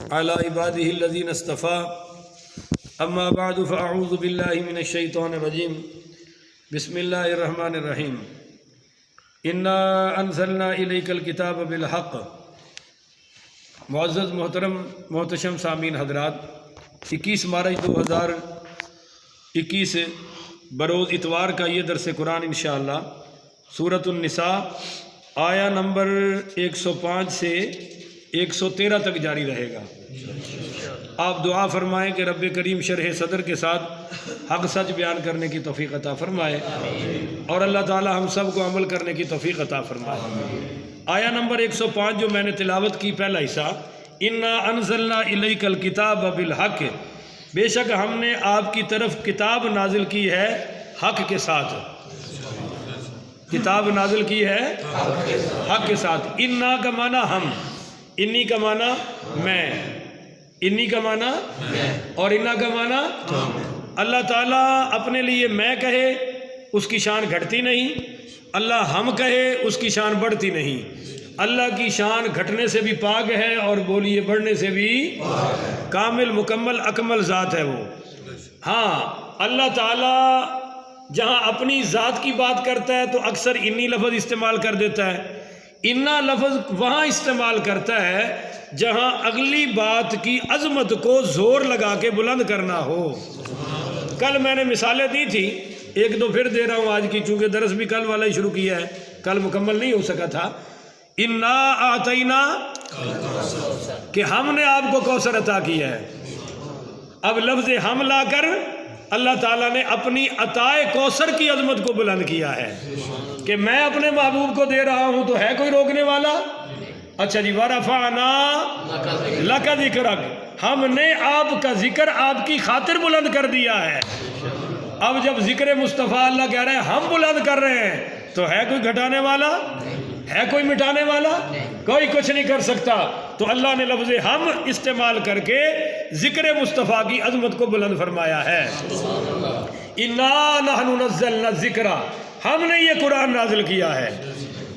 على عباده الذين اصطفى اما بعد فاعوذ بالله من الشیطان الرجیم بسم اللہ الرحمن الرحیم انا انزلنا الیک الکتاب بالحق۔ معزز محترم محتشم سامعین حضرات، 21 مارچ 2021 بروز اتوار کا یہ درس قرآن انشاءاللہ سورۃ النساء آیا نمبر 105 سے 113 تک جاری رہے گا۔ آپ دعا فرمائیں کہ رب کریم شرح صدر کے ساتھ حق سچ بیان کرنے کی توفیق عطا فرمائے اور اللہ تعالی ہم سب کو عمل کرنے کی توفیق عطا فرمائے۔ آیا نمبر 105 جو میں نے تلاوت کی پہلا حصہ، انا انزلنا الیک الکتاب بالحق، بے شک ہم نے آپ کی طرف کتاب نازل کی ہے حق کے ساتھ۔ کتاب نازل کی ہے حق کے ساتھ۔ انا کا معنی ہم، انی کا معنی میں، انی کا معنی اور انا کا معنی اللہ تعالیٰ اپنے لیے میں کہے اس کی شان گھٹتی نہیں، اللہ ہم کہے اس کی شان بڑھتی نہیں۔ اللہ کی شان گھٹنے سے بھی پاک ہے اور بولیے بڑھنے سے بھی کامل مکمل اکمل ذات ہے وہ۔ ہاں، اللہ تعالیٰ جہاں اپنی ذات کی بات کرتا ہے تو اکثر انی لفظ استعمال کر دیتا ہے۔ انا لفظ وہاں استعمال کرتا ہے جہاں اگلی بات کی عظمت کو زور لگا کے بلند کرنا ہو۔ کل میں نے مثالیں دی تھی، ایک دو پھر دے رہا ہوں آج کی، چونکہ درس بھی کل والا ہی شروع کیا ہے، کل مکمل نہیں ہو سکا تھا۔ انا اعطینا، کہ ہم نے آپ کو کوثر عطا کیا ہے۔ اب لفظ ہم لا کر اللہ تعالیٰ نے اپنی عطائے کوثر کی عظمت کو بلند کیا ہے کہ میں اپنے محبوب کو دے رہا ہوں تو ہے کوئی روکنے والا؟ اچھا جی، وَرَفَعْنَا لَكَ ذِكْرَكَ، ہم نے آپ کا ذکر آپ کی خاطر بلند کر دیا ہے۔ اب جب ذکر مصطفیٰ اللہ کہہ رہے ہیں ہم بلند کر رہے ہیں تو ہے کوئی گھٹانے والا؟ ہے کوئی مٹانے والا؟ کوئی کچھ نہیں کر سکتا۔ تو اللہ نے لفظ ہم استعمال کر کے ذکر مصطفیٰ کی عظمت کو بلند فرمایا ہے۔ اِنَّا نَحْنُ نَزَّلْنَا الذِّكْرَ، ہم نے یہ قرآن نازل کیا ہے۔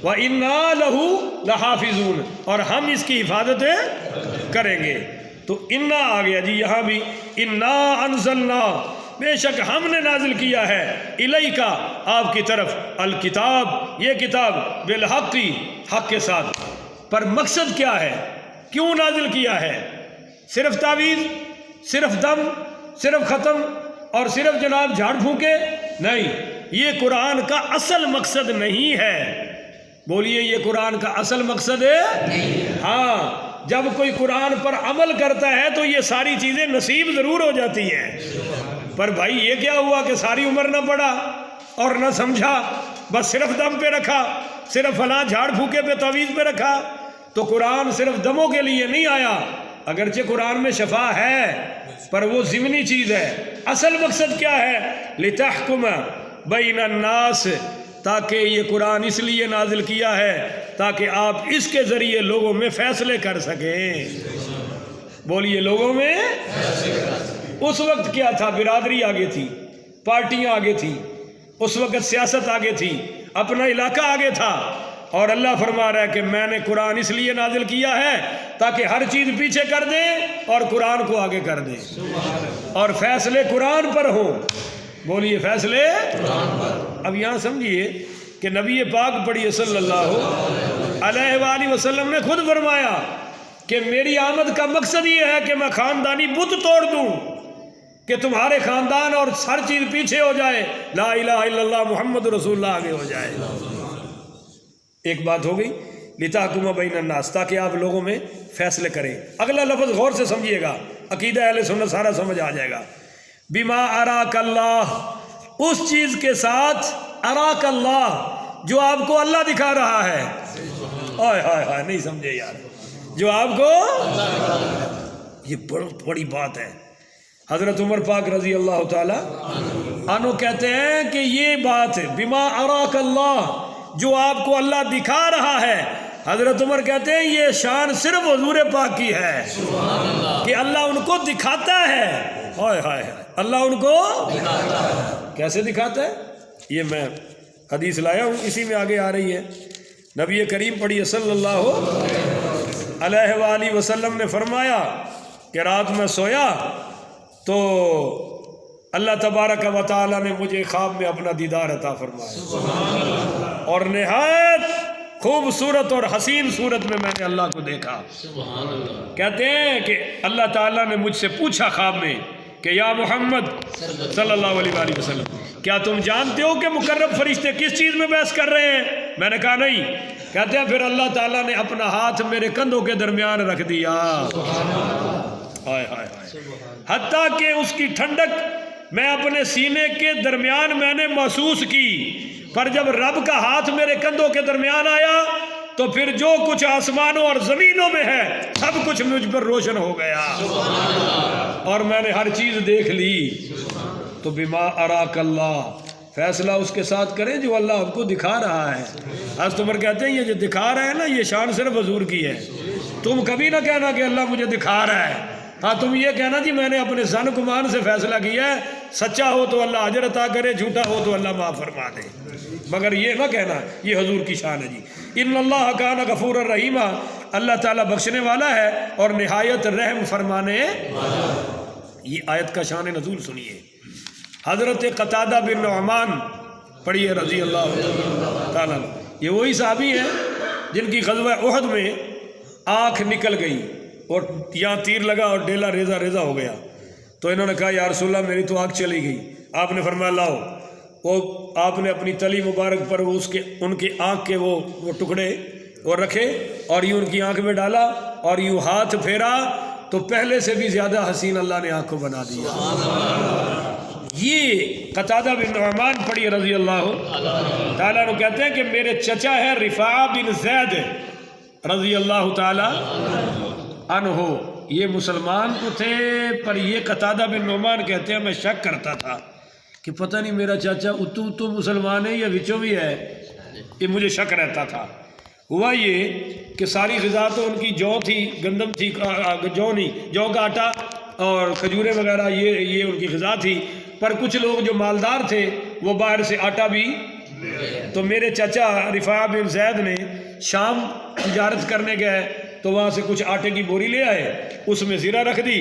وَإِنَّا لَهُ لَحَافِظُونَ، اور ہم اس کی حفاظت کریں گے۔ تو انا آ گیا جی یہاں بھی، انا انزلنا، بے شک ہم نے نازل کیا ہے، الیکا، آپ کی طرف، الکتاب، یہ کتاب، بالحق، حق کے ساتھ۔ پر مقصد کیا ہے؟ کیوں نازل کیا ہے؟ صرف تعویذ، صرف دم، صرف ختم اور صرف جناب جھاڑ پھونکے؟ نہیں، یہ قرآن کا اصل مقصد نہیں ہے۔ بولیے یہ قرآن کا اصل مقصد ہے؟ ہاں، جب کوئی قرآن پر عمل کرتا ہے تو یہ ساری چیزیں نصیب ضرور ہو جاتی ہیں۔ پر بھائی یہ کیا ہوا کہ ساری عمر نہ پڑھا اور نہ سمجھا، بس صرف دم پہ رکھا، صرف فلاں جھاڑ پھونکے پہ تعویذ پہ رکھا۔ تو قرآن صرف دموں کے لیے نہیں آیا، اگرچہ قرآن میں شفا ہے پر وہ ضمنی چیز ہے۔ اصل مقصد کیا ہے؟ لِتَحْكُمَ بَيْنَ النَّاسِ، تاکہ یہ قرآن اس لیے نازل کیا ہے تاکہ آپ اس کے ذریعے لوگوں میں فیصلے کر سکیں۔ بولیے لوگوں میں۔ اس وقت کیا تھا؟ برادری آگے تھی، پارٹیاں آگے تھی، اس وقت سیاست آگے تھی، اپنا علاقہ آگے تھا، اور اللہ فرما رہا ہے کہ میں نے قرآن اس لیے نازل کیا ہے تاکہ ہر چیز پیچھے کر دے اور قرآن کو آگے کر دے، اور فیصلے قرآن پر ہوں۔ بولیے فیصلے۔ اب یہاں سمجھیے کہ نبی پاک پڑھیے صلی اللہ علیہ وآلہ وسلم نے خود فرمایا کہ میری آمد کا مقصد یہ ہے کہ میں خاندانی بت توڑ دوں، کہ تمہارے خاندان اور ہر چیز پیچھے ہو جائے، لا الہ الا اللہ محمد رسول اللہ آگے ہو جائے۔ ایک بات ہو گئی، لِتَحْكُمَ بَيْنَ النَّاسِ، تاکہ آپ لوگوں میں فیصلے کریں۔ اگلا لفظ غور سے سمجھیے گا، عقیدہ اہل سنت سارا سمجھ آ جائے گا۔ بِمَا أَرَاكَ اللَّهُ، اس چیز کے ساتھ، أَرَاكَ اللَّهُ، جو آپ کو اللہ دکھا رہا ہے۔ ہائے ہائے ہائے، نہیں سمجھے یار، جو آپ کو، یہ بڑی بات ہے۔ حضرت عمر پاک رضی اللہ تعالی عنہ کہتے ہیں کہ یہ بات ہے بِمَا أَرَاكَ اللَّهُ، جو آپ کو اللہ دکھا رہا ہے۔ حضرت عمر کہتے ہیں یہ شان صرف حضور پاک کی ہے کہ اللہ ان کو دکھاتا ہے۔ ہائے ہائے، اللہ ان کو کیسے دکھاتا ہے؟ یہ میں حدیث لایا ہوں، اسی میں آگے آ رہی ہے۔ نبی کریم پڑھیے صلی اللہ علیہ وآلہ وسلم نے فرمایا کہ رات میں سویا تو اللہ تبارک و تعالی نے مجھے خواب میں اپنا دیدار عطا فرمایا اور نہایت خوبصورت اور حسین صورت میں نے اللہ کو دیکھا. کہتے ہیں کہ اللہ تعالیٰ نے مجھ سے پوچھا خواب میں کہ یا محمد صلی اللہ علیہ وآلہ وسلم کیا تم جانتے ہو کہ مقرب فرشتے کس چیز میں بحث کر رہے ہیں؟ میں نے کہا نہیں. کہتے ہیں پھر اللہ تعالیٰ نے اپنا ہاتھ میرے کندھوں کے درمیان رکھ دیا. ہائے ہائے ہائے. حتیٰ کہ اس کی ٹھنڈک میں اپنے سینے کے درمیان میں نے محسوس کی. پر جب رب کا ہاتھ میرے کندھوں کے درمیان آیا تو پھر جو کچھ آسمانوں اور زمینوں میں ہے سب کچھ مجھ پر روشن ہو گیا اور میں نے ہر چیز دیکھ لی. تو بما اراک اللہ، فیصلہ اس کے ساتھ کریں جو اللہ آپ کو دکھا رہا ہے. حضرت عمر کہتے ہیں یہ جو دکھا رہا ہے نا یہ شان صرف حضور کی ہے. تم کبھی نہ کہنا کہ اللہ مجھے دکھا رہا ہے. ہاں تم یہ کہنا جی میں نے اپنے ذن گمان سے فیصلہ کیا ہے، سچا ہو تو اللہ اجر عطا کرے، جھوٹا ہو تو اللہ معاف فرما دے، مگر یہ نہ کہنا یہ حضور کی شان ہے. جی ان اللہ کان غفور الرحیم، اللہ تعالیٰ بخشنے والا ہے اور نہایت رحم فرمانے. یہ آیت کا شان نزول سنیے. حضرت قتادہ بن نعمان پڑھیے رضی اللہ تعالیٰ. یہ وہی صحابی ہیں جن کی غزوہ احد میں آنکھ نکل گئی اور یہاں تیر لگا اور ڈیلا ریزہ ریزہ ہو گیا. تو انہوں نے کہا یا رسول اللہ میری تو آنکھ چلی گئی. آپ نے فرمایا لاؤ. وہ آپ نے اپنی تلی مبارک پر ان کی آنکھ کے وہ ٹکڑے اور رکھے اور یوں ان کی آنکھ میں ڈالا اور یوں ہاتھ پھیرا تو پہلے سے بھی زیادہ حسین اللہ نے آنکھ کو بنا دیا. یہ قتادہ بن نعمان پڑھی رضی اللہ تعالیٰ نے کہتے ہیں کہ میرے چچا ہے رفاع بن زید رضی اللہ تعالیٰ عنہ. یہ مسلمان تو تھے پر یہ قتادہ بن نعمان کہتے ہیں میں شک کرتا تھا کہ پتہ نہیں میرا چاچا اتو مسلمان ہے یا وچوں بھی ہے، یہ مجھے شک رہتا تھا. ہوا یہ کہ ساری غذا تو ان کی جو تھی، گندم تھی، جو کا آٹا اور کھجورے وغیرہ یہ ان کی غذا تھی. پر کچھ لوگ جو مالدار تھے وہ باہر سے آٹا بھی. تو میرے چچا رفاع بن زید نے شام تجارت کرنے گئے تو وہاں سے کچھ آٹے کی بوری لے آئے، اس میں زیرہ رکھ دی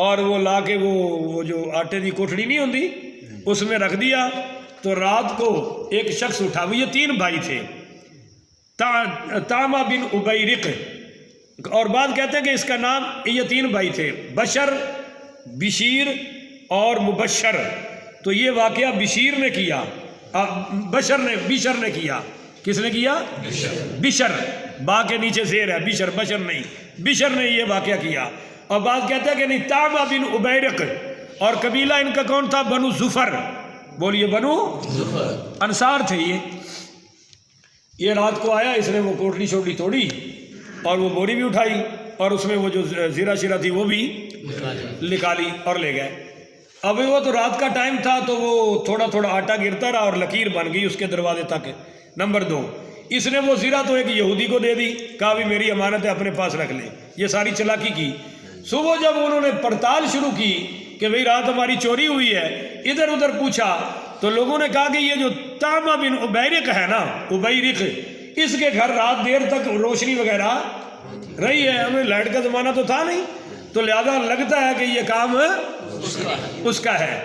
اور وہ لا کے وہ جو آٹے کی کوٹھڑی نہیں ہوتی اس میں رکھ دیا. تو رات کو ایک شخص اٹھا، وہ یہ 3 بھائی تھے، تامہ بن عبیرق، اور بعد کہتے ہیں کہ اس کا نام، یہ 3 بھائی تھے بشر، بشیر اور مبشر. تو یہ واقعہ بشیر نے کیا، بشر نے کیا. کس نے کیا؟ بشر. با کے نیچے زیر ہے، بشر نہیں، بشر نے یہ واقعہ کیا. اور بعض کہتے ہیں کہ نہیں، تامہ بن عبیرق، اور قبیلہ ان کا کون تھا؟ بنو ظفر. بولیے بنو ظفر، انصار تھے. یہ رات کو آیا، اس نے وہ کوٹلی شوٹلی توڑی اور وہ بوری بھی اٹھائی اور اس میں وہ جو زیرہ شیرہ تھی وہ بھی نکالی اور لے گئے. اب وہ تو رات کا ٹائم تھا تو وہ تھوڑا تھوڑا آٹا گرتا رہا اور لکیر بن گئی اس کے دروازے تک. نمبر 2، اس نے وہ زیرہ تو ایک یہودی کو دے دی، کہا بھی میری امانت ہے اپنے پاس رکھ لے. یہ ساری چلاکی کی. صبح جب انہوں نے پڑتال شروع کی کہ بھئی رات ہماری چوری ہوئی ہے، ادھر ادھر پوچھا تو لوگوں نے کہا کہ یہ جو تامہ بن عبیرق ہے نا، عبیرق، اس کے گھر رات دیر تک روشنی وغیرہ رہی ہے، ہمیں لائٹ کا زمانہ تو تھا نہیں، تو لہذا لگتا ہے کہ یہ کام اس کا ہے.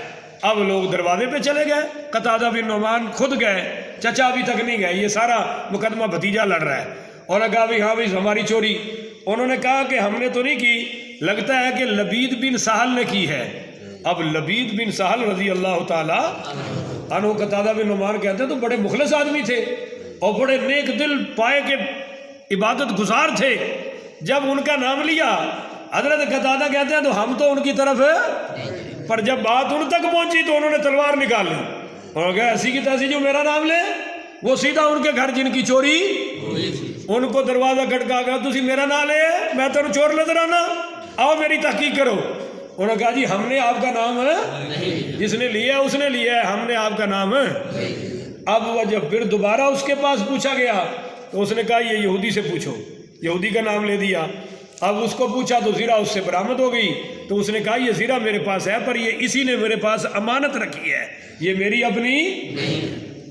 اب لوگ دروازے پہ چلے گئے، قتادہ بن نعمان خود گئے، چچا ابھی تک نہیں گئے، یہ سارا مقدمہ بھتیجا لڑ رہا ہے. اور کہا بھی ہاں بھائی ہماری چوری. انہوں نے کہا کہ ہم نے تو نہیں کی، لگتا ہے کہ لبید بن سہل نے کی ہے. اب لبید بن سہل رضی اللہ تعالی عنہ، قتادہ بن نعمان کہتے ہیں تو بڑے مخلص آدمی تھے اور بڑے نیک دل پائے کے عبادت گزار تھے. جب ان کا نام لیا حضرت قتادہ کہتے ہیں تو ہم تو ان کی طرف، پر جب بات ان تک پہنچی تو انہوں نے تلوار نکال لی اور کہا ایسی کی تیسی جو میرا نام لے. وہ سیدھا ان کے گھر جن کی چوری، ان کو دروازہ کھٹکا گیا، تسی میرا نام لے، میں تو چور نظر آنا، آؤ میری تحقیق کرو. انہوں نے کہا جی ہم نے آپ کا نام جس نے لیا ہے اس نے لیا ہے، ہم نے آپ کا نام. اب وہ جب پھر دوبارہ اس کے پاس پوچھا گیا تو اس نے کہا یہ یہودی سے پوچھو، یہودی کا نام لے دیا. اب اس کو پوچھا تو زیرہ اس سے برآمد ہو گئی. تو اس نے کہا یہ زیرہ میرے پاس ہے پر یہ اسی نے میرے پاس امانت رکھی ہے، یہ میری اپنی.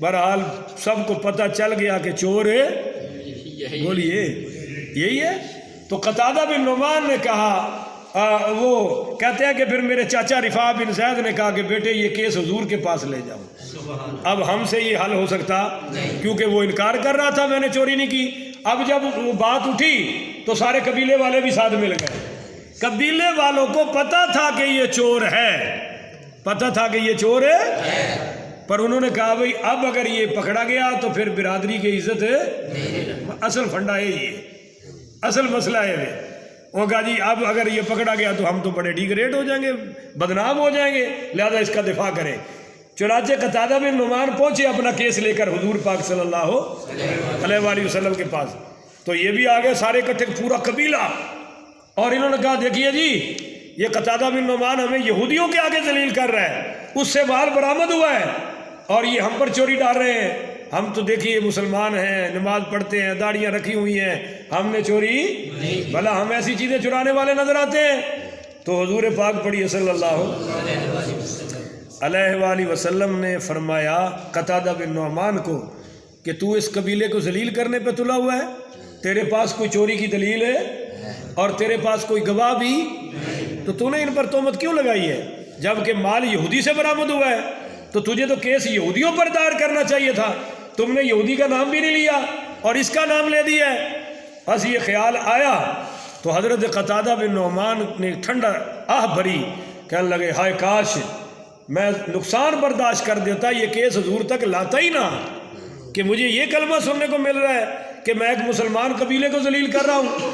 بہرحال سب کو پتہ چل گیا کہ چور ہے. بولیے یہی ہے. تو قتادہ بن نعمان نے کہا وہ کہتے ہیں کہ پھر میرے چاچا رفاع بن زید نے کہا کہ بیٹے یہ کیس حضور کے پاس لے جاؤ، اب ہم سے یہ حل ہو سکتا، کیونکہ وہ انکار کر رہا تھا میں نے چوری نہیں کی۔ اب جب وہ بات اٹھی تو سارے قبیلے والے بھی ساتھ مل گئے، قبیلے والوں کو پتہ تھا کہ یہ چور ہے، پتہ تھا کہ یہ چور ہے، پر انہوں نے کہا بھئی اب اگر یہ پکڑا گیا تو پھر برادری کی عزت ہے، اصل فنڈا ہے یہ، اصل مسئلہ ہے وہ کہا جی اب اگر یہ پکڑا گیا تو ہم تو بڑے ڈیگریڈ ہو جائیں گے، بدنام ہو جائیں گے، لہذا اس کا دفاع کریں۔ چنانچہ قتادہ بن نعمان پہنچے اپنا کیس لے کر حضور پاک صلی اللہ علیہ وآلہ وسلم کے پاس، تو یہ بھی آگے سارے اکٹھے پورا قبیلہ، اور انہوں نے کہا دیکھیے جی یہ قتادہ بن نعمان ہمیں یہودیوں کے آگے ذلیل کر رہا ہے، اس سے مال برآمد ہوا ہے اور یہ ہم پر چوری ڈال رہے ہیں، ہم تو دیکھیے مسلمان ہیں، نماز پڑھتے ہیں، داڑیاں رکھی ہوئی ہیں، ہم نے چوری بھلا ہم ایسی چیزیں چرانے والے نظر آتے ہیں؟ تو حضور پاک پڑھی صلی اللہ علیہ وآلہ وسلم نے فرمایا قتادہ بن نعمان کو کہ تو اس قبیلے کو ذلیل کرنے پہ تلا ہوا ہے، تیرے پاس کوئی چوری کی دلیل ہے اور تیرے پاس کوئی گواہ بھی، تو نے ان پر تہمت کیوں لگائی ہے؟ جبکہ مال یہودی سے برآمد ہوا ہے تو تجھے تو کیس یہودیوں پر دائر کرنا چاہیے تھا، تم نے یہودی کا نام بھی نہیں لیا اور اس کا نام لے دیا ہے۔ بس یہ خیال آیا تو حضرت قتادہ بن نعمان نے ٹھنڈا آہ بھری، کہنے لگے ہائے کاش میں نقصان برداشت کر دیتا، یہ کیس حضور تک لاتا ہی نہ، کہ مجھے یہ کلمہ سننے کو مل رہا ہے کہ میں ایک مسلمان قبیلے کو ذلیل کر رہا ہوں۔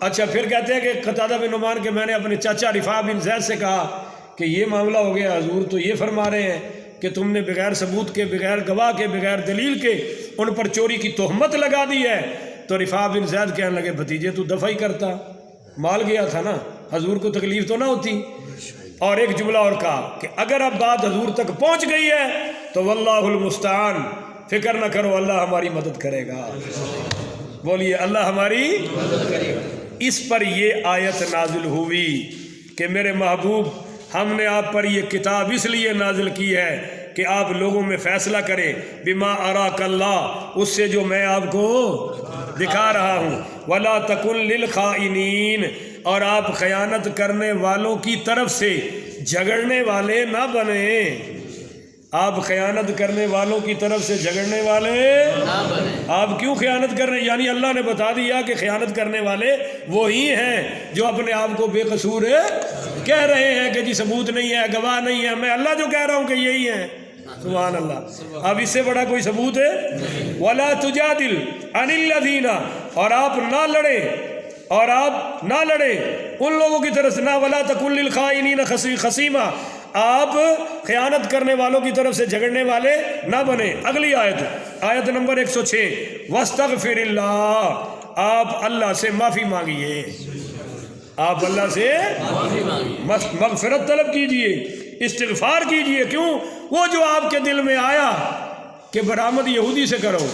اچھا پھر کہتے ہیں کہ قتادہ بن نعمان کہ میں نے اپنے چاچا رفاع بن زید سے کہا کہ یہ معاملہ ہو گیا، حضور تو یہ فرما رہے ہیں کہ تم نے بغیر ثبوت کے، بغیر گواہ کے، بغیر دلیل کے ان پر چوری کی تہمت لگا دی ہے۔ تو رفاع بن زید کہنے لگے بھتیجے تو دفع ہی کرتا، مال گیا تھا نا، حضور کو تکلیف تو نہ ہوتی۔ اور ایک جملہ اور کہا کہ اگر اب بات حضور تک پہنچ گئی ہے تو واللہ المستعان، فکر نہ کرو اللہ ہماری مدد کرے گا، بولیے اللہ ہماری مدد کرے گا۔ اس پر یہ آیت نازل ہوئی کہ میرے محبوب ہم نے آپ پر یہ کتاب اس لیے نازل کی ہے کہ آپ لوگوں میں فیصلہ کریں بما اراک اللہ، اس سے جو میں آپ کو دکھا رہا ہوں، ولا تکن للخائنین، اور آپ خیانت کرنے والوں کی طرف سے جھگڑنے والے نہ بنیں، آپ خیانت کرنے والوں کی طرف سے جھگڑنے والے نہ بنیں۔ آپ کیوں خیانت کر رہے ہیں؟ یعنی اللہ نے بتا دیا کہ خیانت کرنے والے وہی ہیں جو اپنے آپ کو بے قصور کہہ رہے ہیں کہ جی ثبوت نہیں ہے، گواہ نہیں ہے، میں اللہ جو کہہ رہا ہوں کہ یہی ہیں۔ سبحان اللہ، اب اس سے بڑا کوئی ثبوت ہے؟ وَلَا تُجَادِلْ عَنِ الَّذِينَ، اور آپ نہ لڑیں، اور آپ نہ لڑیں ان لوگوں کی طرف سے، نہ وَلَا تَكُنْ لِلْخَائِنِينَ خَصِيمًا، آپ خیانت کرنے والوں کی طرف سے جھگڑنے والے نہ بنیں۔ اگلی آیت نمبر 106، وَاسْتَغْفِرِ اللَّهَ، آپ اللہ سے معافی مانگیے، آپ اللہ سے مغفرت طلب کیجئے، استغفار کیجئے۔ کیوں؟ وہ جو آپ کے دل میں آیا کہ برآمد یہودی سے کرو،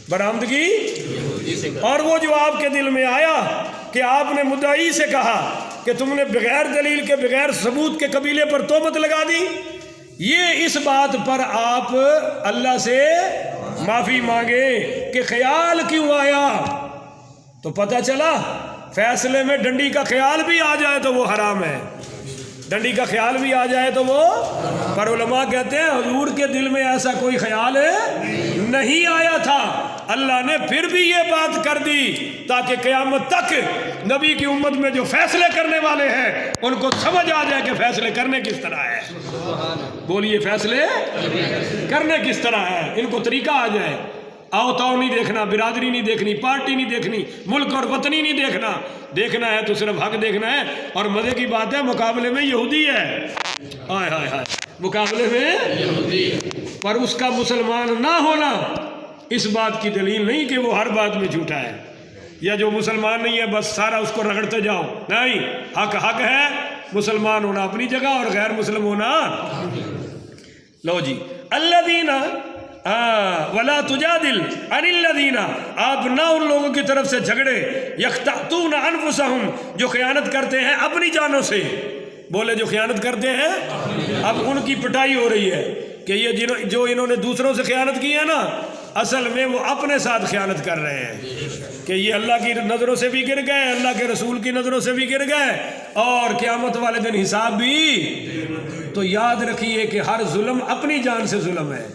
برآمدگی یہودی سے کرو، اور وہ جو آپ کے دل میں آیا کہ آپ نے مدعی سے کہا کہ تم نے بغیر دلیل کے، بغیر ثبوت کے قبیلے پر تہمت لگا دی، یہ اس بات پر آپ اللہ سے معافی مانگے کہ خیال کیوں آیا، تو پتہ چلا فیصلے میں ڈنڈی کا خیال بھی آ جائے تو وہ حرام ہے، ڈنڈی کا خیال بھی آ جائے تو وہ، پر علماء کہتے ہیں حضور کے دل میں ایسا کوئی خیال نہیں آیا تھا، اللہ نے پھر بھی یہ بات کر دی تاکہ قیامت تک نبی کی امت میں جو فیصلے کرنے والے ہیں ان کو سمجھ آ جائے کہ فیصلے کرنے کس طرح ہے، بولیے فیصلے کرنے کس طرح ہے، ان کو طریقہ آ جائے۔ آؤ تاؤ نہیں دیکھنا، برادری نہیں دیکھنی، پارٹی نہیں دیکھنی، ملک اور وطنی نہیں دیکھنا، دیکھنا ہے تو صرف حق دیکھنا ہے۔ اور مزے کی بات ہے مقابلے میں یہودی ہے، ہائے ہائے ہائے، مقابلے میں یہودی، پر اس کا مسلمان نہ ہونا اس بات کی دلیل نہیں کہ وہ ہر بات میں جھوٹا ہے، یا جو مسلمان نہیں ہے بس سارا اس کو رگڑتے جاؤ، نہیں، حق حق ہے، مسلمان ہونا اپنی جگہ اور غیر مسلم ہونا۔ لو جی، الذین ولا تجادل عن الذین، آپ نہ ان لوگوں کی طرف سے جھگڑے، یختعون انفسہم، جو خیانت کرتے ہیں اپنی جانوں سے، بولے جو خیانت کرتے ہیں، اب ان کی پٹائی ہو رہی ہے کہ یہ جو انہوں نے دوسروں سے خیانت کی ہے نا، اصل میں وہ اپنے ساتھ خیانت کر رہے ہیں کہ یہ اللہ کی نظروں سے بھی گر گئے، اللہ کے رسول کی نظروں سے بھی گر گئے، اور قیامت والے دن حساب بھی۔ تو یاد رکھیے کہ ہر ظلم اپنی جان سے ظلم ہے،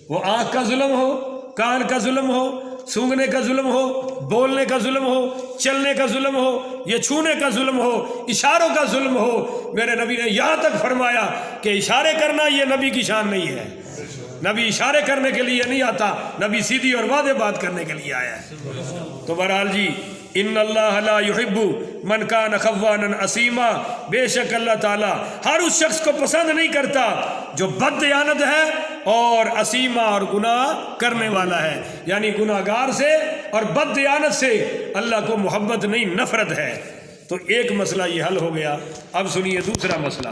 وہ آنکھ کا ظلم ہو، کان کا ظلم ہو، سونگھنے کا ظلم ہو، بولنے کا ظلم ہو، چلنے کا ظلم ہو، یہ چھونے کا ظلم ہو، اشاروں کا ظلم ہو۔ میرے نبی نے یہاں تک فرمایا کہ اشارے کرنا یہ نبی کی شان نہیں ہے، نبی اشارے کرنے کے لیے نہیں آتا، نبی سیدھی اور واضح بات کرنے کے لیے آیا ہے۔ تو بہرحال جی، ان اللہ لا يحب من کان خوانا اسیما، بے شک اللہ تعالیٰ ہر اس شخص کو پسند نہیں کرتا جو بد دیانت ہے اور اسیما اور گناہ کرنے والا ہے، یعنی گناہ گار سے اور بد دیانت سے اللہ کو محبت نہیں، نفرت ہے۔ تو ایک مسئلہ یہ حل ہو گیا، اب سنیے دوسرا مسئلہ۔